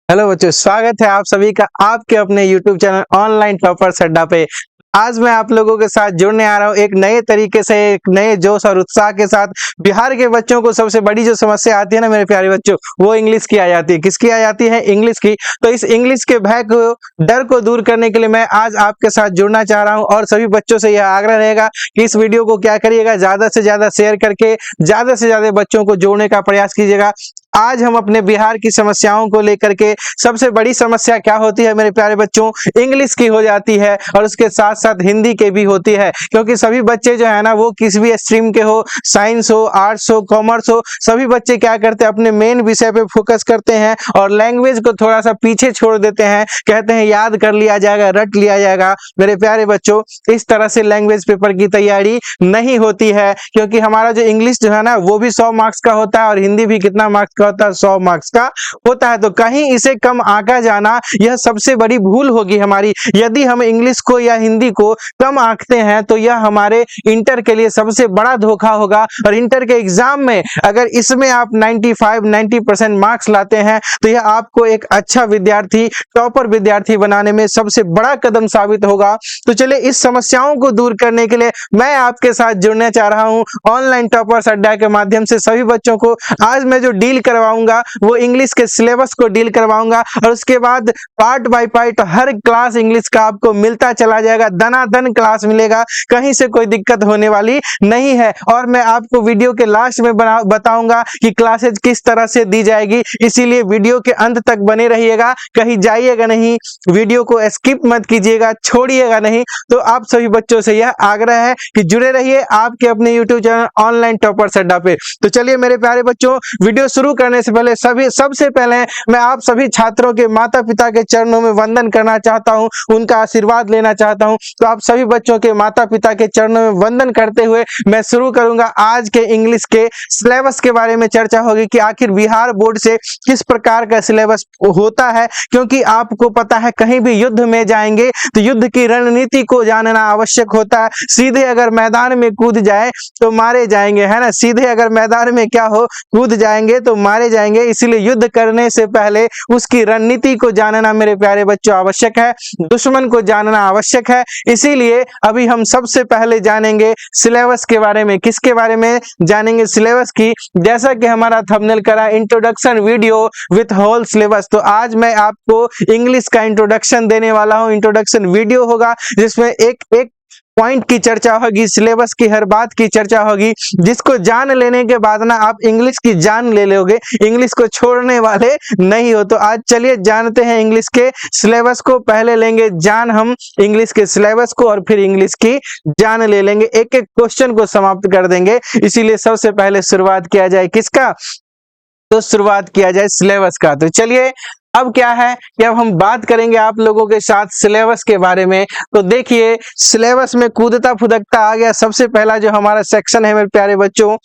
Hello बच्चों, स्वागत है आप सभी का आपके अपने YouTube चैनल ऑनलाइन टॉपर्स अड्डा पे। आज मैं आप लोगों के साथ जुड़ने आ रहा हूँ एक नए तरीके से, एक नए जोश और उत्साह के साथ। बिहार के बच्चों को सबसे बड़ी जो समस्या आती है ना मेरे प्यारे बच्चों, वो इंग्लिश की आ जाती है। किसकी आ जाती है? इंग्लिश की। तो इस इंग्लिश के भय को, डर को दूर करने के लिए मैं आज आपके साथ जुड़ना चाह रहा हूँ और सभी बच्चों से यह आग्रह रहेगा कि इस वीडियो को क्या करिएगा, ज्यादा से ज्यादा शेयर करके ज्यादा से ज्यादा बच्चों को जोड़ने का प्रयास कीजिएगा। आज हम अपने बिहार की समस्याओं को लेकर के, सबसे बड़ी समस्या क्या होती है मेरे प्यारे बच्चों? इंग्लिश की हो जाती है और उसके साथ साथ हिंदी के भी होती है। क्योंकि सभी बच्चे जो है ना, वो किसी भी स्ट्रीम के हो, साइंस हो, आर्ट्स हो, कॉमर्स हो, सभी बच्चे क्या करते हैं, अपने मेन विषय पे फोकस करते हैं और लैंग्वेज को थोड़ा सा पीछे छोड़ देते हैं। कहते हैं याद कर लिया जाएगा, रट लिया जाएगा। मेरे प्यारे बच्चों, इस तरह से लैंग्वेज पेपर की तैयारी नहीं होती है। क्योंकि हमारा जो इंग्लिश जो है ना, वो भी 100 मार्क्स का होता है और हिंदी भी कितना मार्क्स होता है? 100 मार्क्स का होता है। तो कहीं इसे कम आंका जाना, यह सबसे बड़ी भूल होगी हमारी। यदि हम इंग्लिश को या हिंदी को कम आंकते हैं तो यह हमारे इंटर के लिए सबसे बड़ा धोखा होगा। और इंटर के एग्जाम में अगर इसमें आप 90% मार्क्स लाते हैं तो यह आपको एक अच्छा विद्यार्थी, टॉपर विद्यार्थी बनाने में सबसे बड़ा कदम साबित होगा। तो चलिए, इस समस्याओं को दूर करने के लिए मैं आपके साथ जुड़ना चाह रहा हूं ऑनलाइन टॉपर्स अड्डा के माध्यम से। सभी बच्चों को आज मैं जो डील करवाऊंगा वो इंग्लिश के सिलेबस को डील करवाऊंगा और उसके बाद part by part her class English का आपको मिलता चला जाएगा। दनादन क्लास मिलेगा, कहीं से कोई दिक्कत होने वाली नहीं है। और मैं आपको वीडियो के लास्ट में बताऊंगा कि क्लासेज किस तरह से दी जाएगी, इसीलिए वीडियो के अंत तक बने रहिएगा, कहीं जाइएगा नहीं, वीडियो को स्किप मत कीजिएगा, छोड़िएगा नहीं। तो आप सभी बच्चों से यह आग्रह है कि जुड़े रहिए आपके अपने यूट्यूब चैनल ऑनलाइन टॉपर्स अड्डा पे। तो चलिए मेरे प्यारे बच्चों, वीडियो शुरू करने से पहले सबसे पहले मैं आप सभी छात्रों के माता पिता के चरणों में वंदन करना चाहता हूं, उनका आशीर्वाद लेना चाहता हूं। तो आप सभी बच्चों के माता पिता के चरणों में वंदन करते हुए मैं शुरू करूंगा। आज के इंग्लिश के सिलेबस के बारे में चर्चा होगी कि आखिर बिहार बोर्ड से किस प्रकार का सिलेबस होता है। क्योंकि आपको पता है, कहीं भी युद्ध में जाएंगे तो युद्ध की रणनीति को जानना आवश्यक होता है। सीधे अगर मैदान में कूद जाए तो मारे जाएंगे, है ना? सीधे अगर मैदान में क्या हो, कूद जाएंगे तो मारे जाएंगे। इसीलिए युद्ध करने से पहले उसकी रणनीति को जानना मेरे प्यारे बच्चों आवश्यक है, दुश्मन को जानना आवश्यक है। इसीलिए अभी हम सबसे पहले जानेंगे सिलेबस के बारे में। किसके बारे में जानेंगे? सिलेबस की। जैसा कि हमारा थंबनेल करा, introduction video with whole syllabus. तो आज मैं आपको इंग्लिश का इंट्रोडक्शन देने वाला हूं। इंट्रोडक्शन वीडियो होगा जिसमें एक एक पॉइंट की चर्चा होगी, सिलेबस की हर बात की चर्चा होगी, जिसको जान लेने के बाद ना आप इंग्लिश की जान ले लोगे, इंग्लिश को छोड़ने वाले नहीं हो। तो आज चलिए जानते हैं इंग्लिश के सिलेबस को। पहले लेंगे जान हम इंग्लिश के सिलेबस को और फिर इंग्लिश की जान ले लेंगे, एक एक क्वेश्चन को समाप्त कर देंगे। इसीलिए सबसे पहले शुरुआत किया जाए किसका? तो शुरुआत किया जाए सिलेबस का। तो चलिए, अब क्या है कि अब हम बात करेंगे आप लोगों के साथ सिलेबस के बारे में। तो देखिए, सिलेबस में कूदता फुदकता आ गया। सबसे पहला जो हमारा सेक्शन है मेरे प्यारे बच्चों,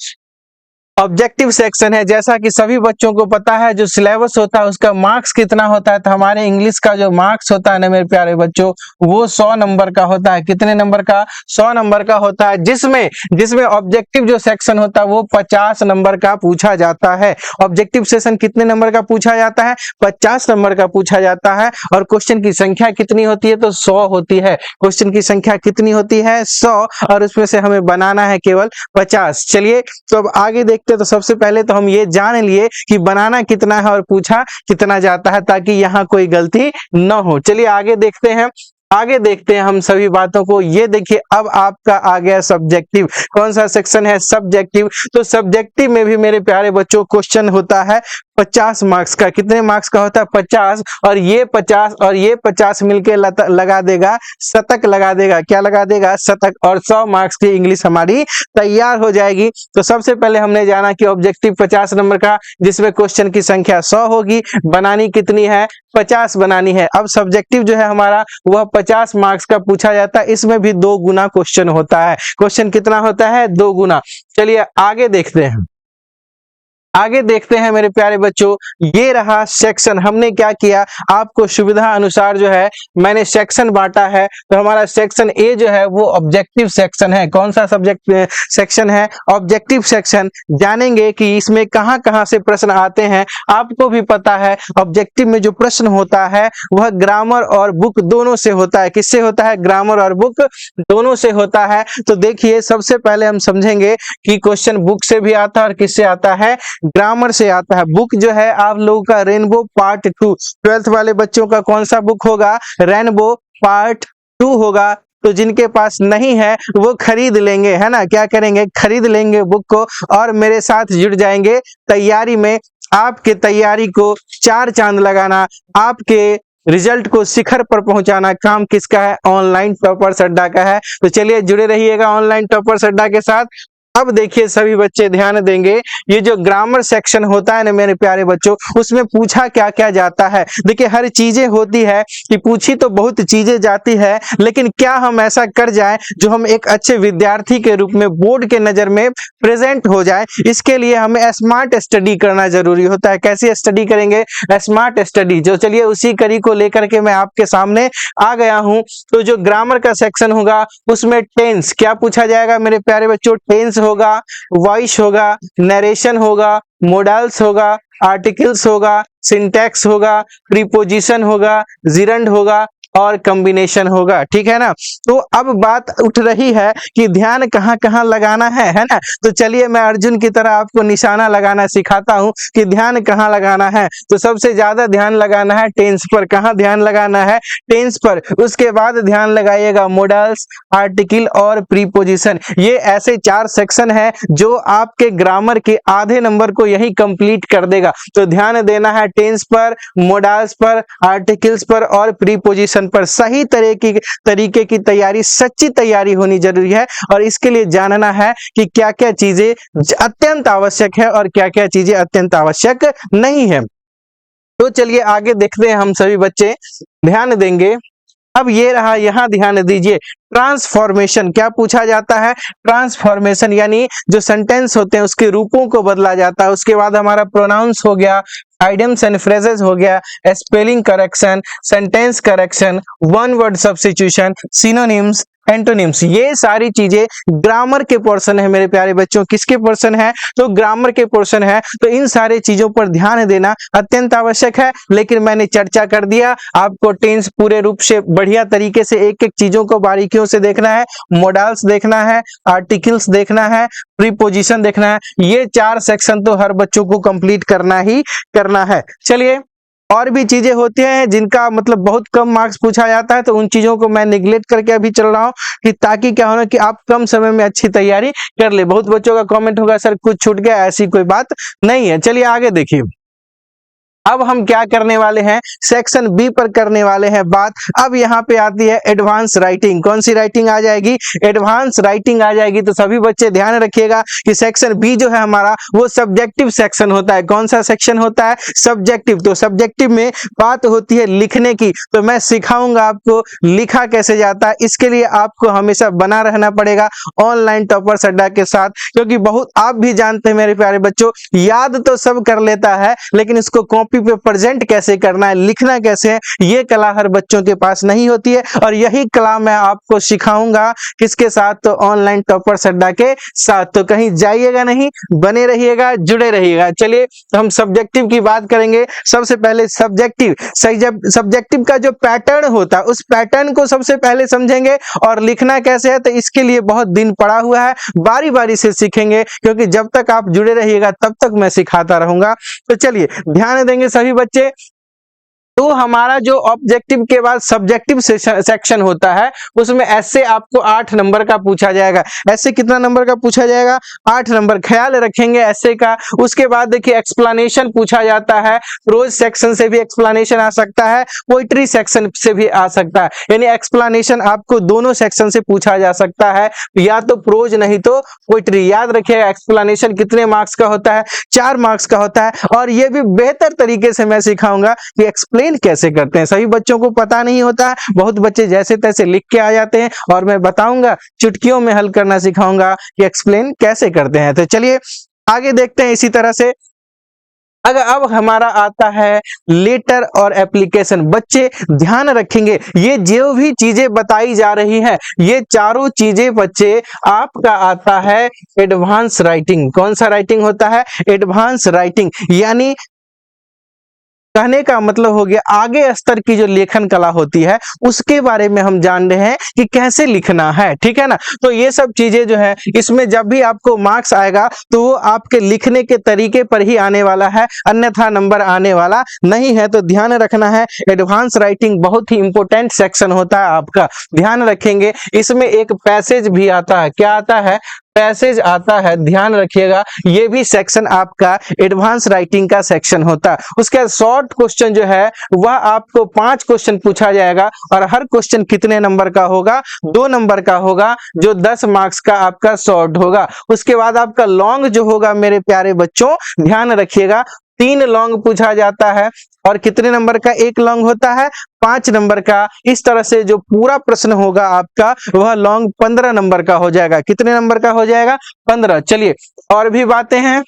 ऑब्जेक्टिव सेक्शन है। जैसा कि सभी बच्चों को पता है, जो सिलेबस होता है उसका मार्क्स कितना होता है। तो हमारे इंग्लिश का जो मार्क्स होता है ना मेरे प्यारे बच्चों, वो 100 नंबर का होता है। कितने नंबर का? 100 नंबर का होता है। जिसमें ऑब्जेक्टिव जो सेक्शन होता है वो 50 नंबर का पूछा जाता है। ऑब्जेक्टिव सेक्शन कितने नंबर का पूछा जाता है? 50 नंबर का पूछा जाता है। और क्वेश्चन की संख्या कितनी होती है? तो 100 होती है। क्वेश्चन की संख्या कितनी होती है? 100। और उसमें से हमें बनाना है केवल 50। चलिए, तो अब आगे देखते। तो सबसे पहले तो हम ये जान लिए कि बनाना कितना है और पूछा कितना जाता है, ताकि यहाँ कोई गलती न हो। चलिए आगे देखते हैं हम सभी बातों को। ये देखिए, अब आपका आ गया सब्जेक्टिव। कौन सा सेक्शन है? सब्जेक्टिव। तो सब्जेक्टिव में भी मेरे प्यारे बच्चों क्वेश्चन होता है 50 मार्क्स का। कितने मार्क्स का होता है? 50। और ये 50 और ये 50 मिलके लगा देगा, शतक लगा देगा। क्या लगा देगा? शतक। और 100 मार्क्स की इंग्लिश हमारी तैयार हो जाएगी। तो सबसे पहले हमने जाना कि ऑब्जेक्टिव 50 नंबर का, जिसमें क्वेश्चन की संख्या 100 होगी, बनानी कितनी है? 50 बनानी है। अब सब्जेक्टिव जो है हमारा, वह 50 मार्क्स का पूछा जाता है। इसमें भी 2 गुना क्वेश्चन होता है। क्वेश्चन कितना होता है? 2 गुना। चलिए आगे देखते हैं। आगे देखते हैं मेरे प्यारे बच्चों, ये रहा सेक्शन। हमने क्या किया, आपको सुविधा अनुसार जो है मैंने सेक्शन बांटा है। तो हमारा सेक्शन ए जो है वो ऑब्जेक्टिव सेक्शन है। कौन सा सब्जेक्ट सेक्शन है? Objective section. जानेंगे कि इसमें कहां कहां से प्रश्न आते हैं। आपको भी पता है ऑब्जेक्टिव में जो प्रश्न होता है वह ग्रामर और बुक दोनों से होता है। किससे होता है? ग्रामर और बुक दोनों से होता है। तो देखिए, सबसे पहले हम समझेंगे कि क्वेश्चन बुक से भी आता है और किससे आता है? ग्रामर से आता है। बुक जो है आप लोगों का रेनबो पार्ट 2, 12th वाले बच्चों का कौन सा बुक होगा? रेनबो पार्ट 2 होगा। तो जिनके पास नहीं है वो खरीद लेंगे, है ना? क्या करेंगे? खरीद लेंगे बुक को और मेरे साथ जुड़ जाएंगे तैयारी में। आपके तैयारी को 4 चांद लगाना, आपके रिजल्ट को शिखर पर पहुंचाना काम किसका है? ऑनलाइन टॉपर्स अड्डा का है। तो चलिए जुड़े रहिएगा ऑनलाइन टॉपर्स अड्डा के साथ। अब देखिए सभी बच्चे ध्यान देंगे, ये जो ग्रामर सेक्शन होता है ना मेरे प्यारे बच्चों, उसमें पूछा क्या क्या जाता है। देखिए हर चीजें होती है कि पूछी तो बहुत चीजें जाती है, लेकिन क्या हम ऐसा कर जाएं जो हम एक अच्छे विद्यार्थी के रूप में बोर्ड के नजर में प्रेजेंट हो जाए। इसके लिए हमें स्मार्ट स्टडी करना जरूरी होता है। कैसी स्टडी करेंगे? Smart study. जो चलिए उसी कड़ी को लेकर के मैं आपके सामने आ गया हूं। तो जो ग्रामर का सेक्शन होगा उसमें टेंस क्या पूछा जाएगा मेरे प्यारे बच्चों? टेंस होगा, वॉइस होगा, नरेशन होगा, मोडल्स होगा, आर्टिकल्स होगा, सिंटैक्स होगा, प्रीपोजिशन होगा, जिरंड होगा और कॉम्बिनेशन होगा। ठीक है ना? तो अब बात उठ रही है कि ध्यान कहां कहां लगाना है ना? तो चलिए मैं अर्जुन की तरह आपको निशाना लगाना सिखाता हूं कि ध्यान कहां लगाना है। तो सबसे ज्यादा ध्यान लगाना है टेंस पर। कहां ध्यान लगाना है? टेंस पर। उसके बाद ध्यान लगाइएगा मॉडल्स, आर्टिकल और प्रीपोजिशन। ये ऐसे 4 सेक्शन है जो आपके ग्रामर के आधे नंबर को यही कंप्लीट कर देगा। तो ध्यान देना है टेंस पर, मॉडल्स पर, आर्टिकल्स पर और प्रीपोजिशन पर। सही तरीके की तैयारी, सच्ची तैयारी होनी जरूरी है और इसके लिए जानना है कि क्या क्या चीजें अत्यंत आवश्यक है और क्या क्या चीजें अत्यंत आवश्यक नहीं है। तो चलिए आगे देखते हैं। हम सभी बच्चे ध्यान देंगे। अब ये रहा, यहां ध्यान दीजिए। ट्रांसफॉर्मेशन क्या पूछा जाता है? ट्रांसफॉर्मेशन यानी जो सेंटेंस होते हैं उसके रूपों को बदला जाता है। उसके बाद हमारा प्रोनाउंस हो गया, आइडियम्स एंड फ्रेजेस हो गया, spelling correction, sentence correction, one word substitution, synonyms, antonyms. ये सारी चीजें ग्रामर के पोर्शन है मेरे प्यारे बच्चों। किसके पोर्शन है? तो ग्रामर के पोर्शन है। तो इन सारे चीजों पर ध्यान देना अत्यंत आवश्यक है। लेकिन मैंने चर्चा कर दिया, आपको टेंस पूरे रूप से बढ़िया तरीके से एक एक चीजों को बारीकियों से देखना है। मॉडल्स देखना है, आर्टिकल्स देखना है, प्रीपोजिशन देखना है। ये 4 सेक्शन तो हर बच्चों को कंप्लीट करना ही करना है। चलिए और भी चीजें होती हैं जिनका मतलब बहुत कम मार्क्स पूछा जाता है, तो उन चीजों को मैं निगलेक्ट करके अभी चल रहा हूं कि ताकि क्या होना कि आप कम समय में अच्छी तैयारी कर ले। बहुत बच्चों का कमेंट होगा सर कुछ छूट गया, ऐसी कोई बात नहीं है। चलिए आगे देखिए। अब हम क्या करने वाले हैं? सेक्शन बी पर करने वाले हैं बात। अब यहाँ पे आती है एडवांस राइटिंग। कौन सी राइटिंग आ जाएगी? एडवांस राइटिंग आ जाएगी। तो सभी बच्चे ध्यान रखिएगा कि सेक्शन बी जो है हमारा वो सब्जेक्टिव सेक्शन होता है। कौन सा सेक्शन होता है? सब्जेक्टिव। तो सब्जेक्टिव में बात होती है लिखने की। तो मैं सिखाऊंगा आपको लिखा कैसे जाता है। इसके लिए आपको हमेशा बना रहना पड़ेगा ऑनलाइन टॉपर्स अड्डा के साथ, क्योंकि बहुत आप भी जानते हैं मेरे प्यारे बच्चों, याद तो सब कर लेता है लेकिन इसको कॉपी पे प्रेजेंट कैसे करना है, लिखना कैसे है, ये कला हर बच्चों के पास नहीं होती है। और यही कला मैं आपको सिखाऊंगा किसके साथ? तो ऑनलाइन टॉपर्स अड्डा के साथ। तो कहीं जाइएगा नहीं, बने रहिएगा, जुड़े रहिएगा। चलिए तो हम सब्जेक्टिव की बात करेंगे। सबसे पहले सब्जेक्टिव का जो पैटर्न होता है उस पैटर्न को सबसे पहले समझेंगे और लिखना कैसे है। तो इसके लिए बहुत दिन पड़ा हुआ है, बारी बारी से सीखेंगे, क्योंकि जब तक आप जुड़े रहिएगा तब तक मैं सिखाता रहूंगा। तो चलिए ध्यान देंगे सभी बच्चे। तो हमारा जो ऑब्जेक्टिव के बाद सब्जेक्टिव सेक्शन होता है उसमें ऐसे आपको 8 नंबर का पूछा जाएगा। ऐसे कितना नंबर का पूछा जाएगा? 8 नंबर। ख्याल रखेंगे ऐसे का। उसके बाद देखिए एक्सप्लेनेशन पूछा जाता है। प्रोज सेक्शन से भी एक्सप्लेनेशन आ सकता है, पोइट्री सेक्शन से भी आ सकता है। यानी एक्सप्लेनेशन आपको दोनों सेक्शन से पूछा जा सकता है, या तो प्रोज नहीं तो पोइट्री। याद रखिएगा एक्सप्लेनेशन कितने मार्क्स का होता है? 4 मार्क्स का होता है। और यह भी बेहतर तरीके से मैं सिखाऊंगा कि एक्सप्लेन कैसे करते हैं। सभी बच्चों को पता नहीं होता है, बहुत बच्चे जैसे तैसे लिख के आ जाते हैं और मैं बताऊंगा, चुटकियों में हल करना सिखाऊंगा कि एक्सप्लेन कैसे करते हैं। तो चलिए आगे देखते हैं। इसी तरह से अगर अब हमारा आता है लेटर और एप्लीकेशन, बच्चे ध्यान रखेंगे ये जो भी चीजें बताई जा रही हैं ये चारों चीजें बच्चे आपका आता है एडवांस राइटिंग। कौन सा राइटिंग होता है? एडवांस राइटिंग, यानी कहने का मतलब हो गया आगे स्तर की जो लेखन कला होती है उसके बारे में हम जान रहे हैं कि कैसे लिखना है, ठीक है ना। तो ये सब चीजें जो है इसमें जब भी आपको मार्क्स आएगा तो वो आपके लिखने के तरीके पर ही आने वाला है, अन्यथा नंबर आने वाला नहीं है। तो ध्यान रखना है, एडवांस राइटिंग बहुत ही इंपॉर्टेंट सेक्शन होता है आपका, ध्यान रखेंगे। इसमें एक पैसेज भी आता है, क्या आता है? पैसेज आता है, ध्यान रखिएगा। ये भी सेक्शन आपका एडवांस राइटिंग का सेक्शन होता है। उसके बाद शॉर्ट क्वेश्चन जो है वह आपको 5 क्वेश्चन पूछा जाएगा और हर क्वेश्चन कितने नंबर का होगा? 2 नंबर का होगा, जो 10 मार्क्स का आपका शॉर्ट होगा। उसके बाद आपका लॉन्ग जो होगा मेरे प्यारे बच्चों ध्यान रखिएगा, 3 लॉन्ग पूछा जाता है और कितने नंबर का एक लॉन्ग होता है? 5 नंबर का। इस तरह से जो पूरा प्रश्न होगा आपका वह लॉन्ग 15 नंबर का हो जाएगा। कितने नंबर का हो जाएगा? 15। चलिए और भी बातें हैं।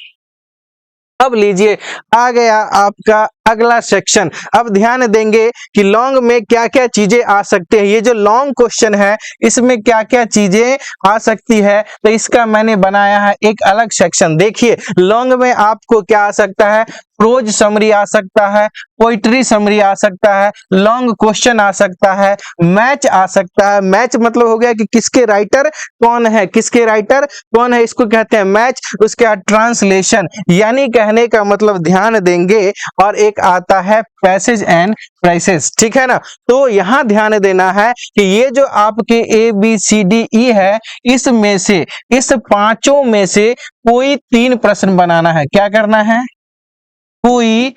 अब लीजिए आ गया आपका अगला सेक्शन। अब ध्यान देंगे कि लॉन्ग में क्या क्या चीजें आ सकते हैं। ये जो लॉन्ग क्वेश्चन है इसमें क्या क्या चीजें आ सकती है, तो इसका मैंने बनाया है एक अलग सेक्शन। देखिए लॉन्ग में आपको क्या आ सकता है? प्रोज समरी आ सकता है, पोइट्री समरी आ सकता है, लॉन्ग क्वेश्चन आ सकता है, मैच आ सकता है। मैच मतलब हो गया कि किसके राइटर कौन है, किसके राइटर कौन है, इसको कहते हैं मैच। उसके बाद ट्रांसलेशन, यानी कहने का मतलब ध्यान देंगे। और एक आता है पैसेज एंड प्राइसेस, ठीक है ना। तो यहां ध्यान देना है कि ये जो आपके ABCDE है इसमें से, इस पांचों में से कोई 3 प्रश्न बनाना है। क्या करना है? कोई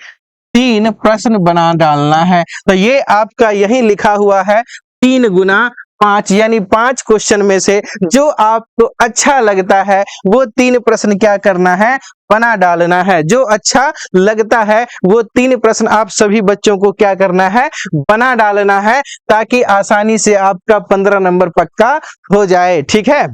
3 प्रश्न बना डालना है। तो ये आपका यही लिखा हुआ है 3 गुना 5, यानी 5 क्वेश्चन में से जो आपको अच्छा लगता है वो 3 प्रश्न क्या करना है? बना डालना है। जो अच्छा लगता है वो 3 प्रश्न आप सभी बच्चों को क्या करना है? बना डालना है, ताकि आसानी से आपका 15 नंबर पक्का हो जाए, ठीक है।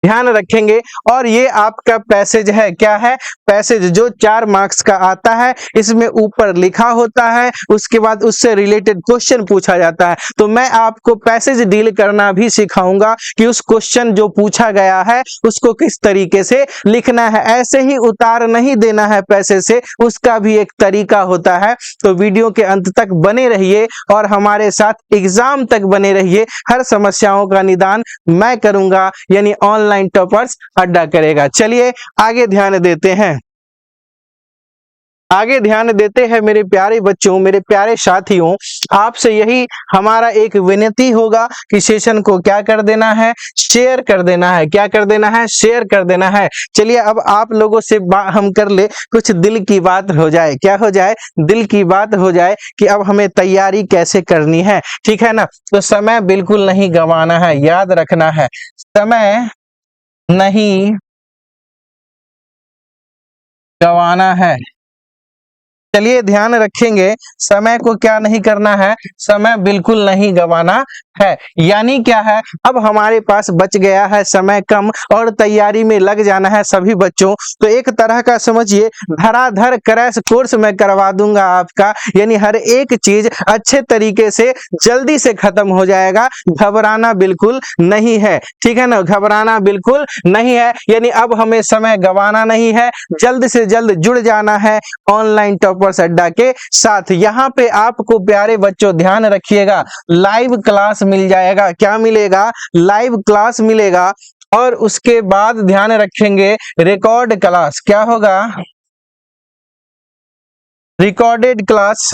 ध्यान रखेंगे। और ये आपका पैसेज है, क्या है? पैसेज जो 4 मार्क्स का आता है। इसमें ऊपर लिखा होता है, उसके बाद उससे रिलेटेड क्वेश्चन पूछा जाता है। तो मैं आपको पैसेज डील करना भी सिखाऊंगा कि उस क्वेश्चन जो पूछा गया है उसको किस तरीके से लिखना है। ऐसे ही उतार नहीं देना है पैसेज से, उसका भी एक तरीका होता है। तो वीडियो के अंत तक बने रहिए और हमारे साथ एग्जाम तक बने रहिए। हर समस्याओं का निदान मैं करूंगा, यानी ऑनलाइन टॉपर्स अड्डा करेगा। चलिए आगे ध्यान देते हैं। आगे ध्यान देते हैं मेरे प्यारे बच्चों, मेरे प्यारे साथियों। आपसे यही हमारा एक विनती होगा कि सेशन को क्या कर देना है? शेयर कर देना है। क्या कर देना है? शेयर कर देना है। चलिए अब आप लोगों से हम कर ले कुछ दिल की बात हो जाए। क्या हो जाए? दिल की बात हो जाए कि अब हमें तैयारी कैसे करनी है, ठीक है ना। तो समय बिल्कुल नहीं गंवाना है, याद रखना है, समय नहीं गंवाना है। चलिए ध्यान रखेंगे, समय को क्या नहीं करना है? समय बिल्कुल नहीं गंवाना है। यानी क्या है? अब हमारे पास बच गया है समय कम और तैयारी में लग जाना है सभी बच्चों। तो एक तरह का समझिए धराधर क्रैश कोर्स मैं करवा दूंगा आपका, यानी हर एक चीज अच्छे तरीके से जल्दी से खत्म हो जाएगा। घबराना बिल्कुल नहीं है, ठीक है ना, घबराना बिल्कुल नहीं है। यानी अब हमें समय गंवाना नहीं है, जल्द से जल्द जुड़ जाना है ऑनलाइन टॉपर्स अड्डा के साथ। यहाँ पे आपको प्यारे बच्चों ध्यान रखिएगा, लाइव क्लास मिल जाएगा। क्या मिलेगा? लाइव क्लास मिलेगा। और उसके बाद ध्यान रखेंगे रिकॉर्ड क्लास। क्या होगा? रिकॉर्डेड क्लास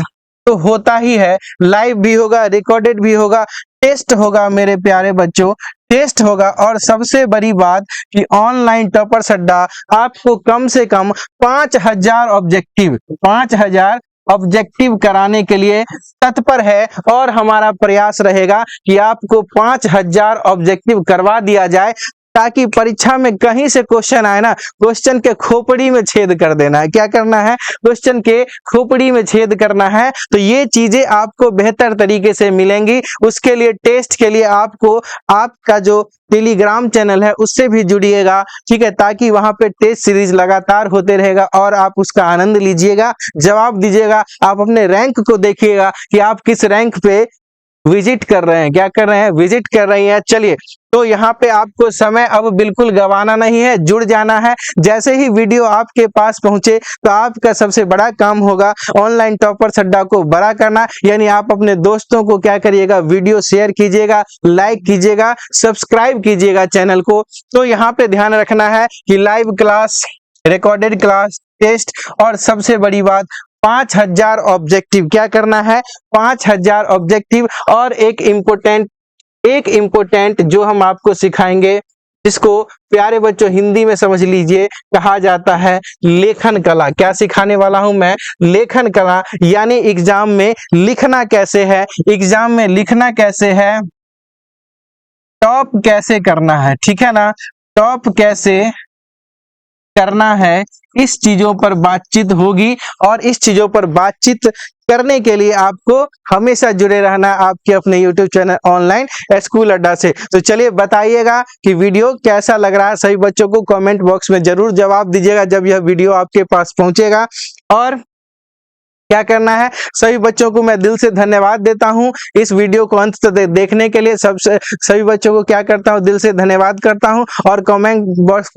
तो होता ही है, लाइव भी होगा, रिकॉर्डेड भी होगा, टेस्ट होगा मेरे प्यारे बच्चों, टेस्ट होगा। और सबसे बड़ी बात कि ऑनलाइन टॉपर्स अड्डा आपको कम से कम 5000 ऑब्जेक्टिव कराने के लिए तत्पर है। और हमारा प्रयास रहेगा कि आपको 5000 ऑब्जेक्टिव करवा दिया जाए, ताकि परीक्षा में कहीं से क्वेश्चन आए ना, क्वेश्चन के खोपड़ी में छेद कर देना है। क्या करना है? क्वेश्चन के खोपड़ी में छेद करना है। तो ये चीजें आपको बेहतर तरीके से मिलेंगी। उसके लिए टेस्ट के लिए आपको आपका जो टेलीग्राम चैनल है उससे भी जुड़िएगा, ठीक है, ताकि वहां पे टेस्ट सीरीज लगातार होते रहेगा और आप उसका आनंद लीजिएगा, जवाब दीजिएगा। आप अपने रैंक को देखिएगा कि आप किस रैंक पे विजिट कर रहे हैं, क्या कर रहे हैं, विजिट कर रही हैं। चलिए, तो यहाँ पे आपको समय अब बिल्कुल गंवाना नहीं है, जुड़ जाना है। जैसे ही वीडियो आपके पास पहुंचे तो आपका सबसे बड़ा काम होगा ऑनलाइन टॉपर्स अड्डा को बड़ा करना। यानी आप अपने दोस्तों को क्या करिएगा, वीडियो शेयर कीजिएगा, लाइक कीजिएगा, सब्सक्राइब कीजिएगा चैनल को। तो यहाँ पे ध्यान रखना है कि live class, recorded class, test और सबसे बड़ी बात 5000 ऑब्जेक्टिव, क्या करना है, 5000 ऑब्जेक्टिव। और एक इम्पोर्टेंट जो हम आपको सिखाएंगे, जिसको प्यारे बच्चों हिंदी में समझ लीजिए, कहा जाता है लेखन कला। क्या सिखाने वाला हूं मैं? लेखन कला। यानी एग्जाम में लिखना कैसे है, एग्जाम में लिखना कैसे है, टॉप कैसे करना है, ठीक है ना, टॉप कैसे करना है, इस चीजों पर बातचीत होगी। और इस चीजों पर बातचीत करने के लिए आपको हमेशा जुड़े रहना आपके अपने YouTube चैनल ऑनलाइन स्कूल अड्डा से। तो चलिए बताइएगा कि वीडियो कैसा लग रहा है। सभी बच्चों को कमेंट बॉक्स में जरूर जवाब दीजिएगा जब यह वीडियो आपके पास पहुंचेगा। और क्या करना है, सभी बच्चों को मैं दिल से धन्यवाद देता हूं इस वीडियो को अंत तक देखने के लिए। सभी बच्चों को क्या करता हूं, दिल से धन्यवाद करता हूं। और कमेंट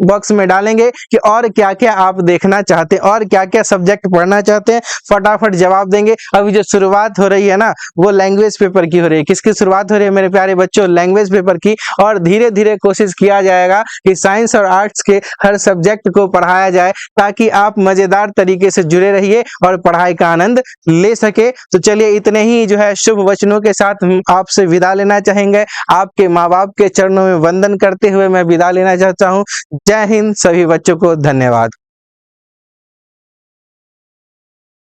बॉक्स में डालेंगे कि और क्या क्या आप देखना चाहते हैं और क्या क्या सब्जेक्ट पढ़ना चाहते हैं, फटाफट जवाब देंगे। अभी जो शुरुआत हो रही है ना, वो लैंग्वेज पेपर की हो रही है। किसकी शुरुआत हो रही है मेरे प्यारे बच्चों? लैंग्वेज पेपर की। और धीरे धीरे कोशिश किया जाएगा कि साइंस और आर्ट्स के हर सब्जेक्ट को पढ़ाया जाए, ताकि आप मजेदार तरीके से जुड़े रहिए और पढ़ाई का आनंद ले सके। तो चलिए, इतने ही जो है शुभ वचनों के साथ हम आपसे विदा लेना चाहेंगे। आपके माँ बाप के चरणों में वंदन करते हुए मैं विदा लेना चाहता हूँ। जय हिंद, सभी बच्चों को धन्यवाद।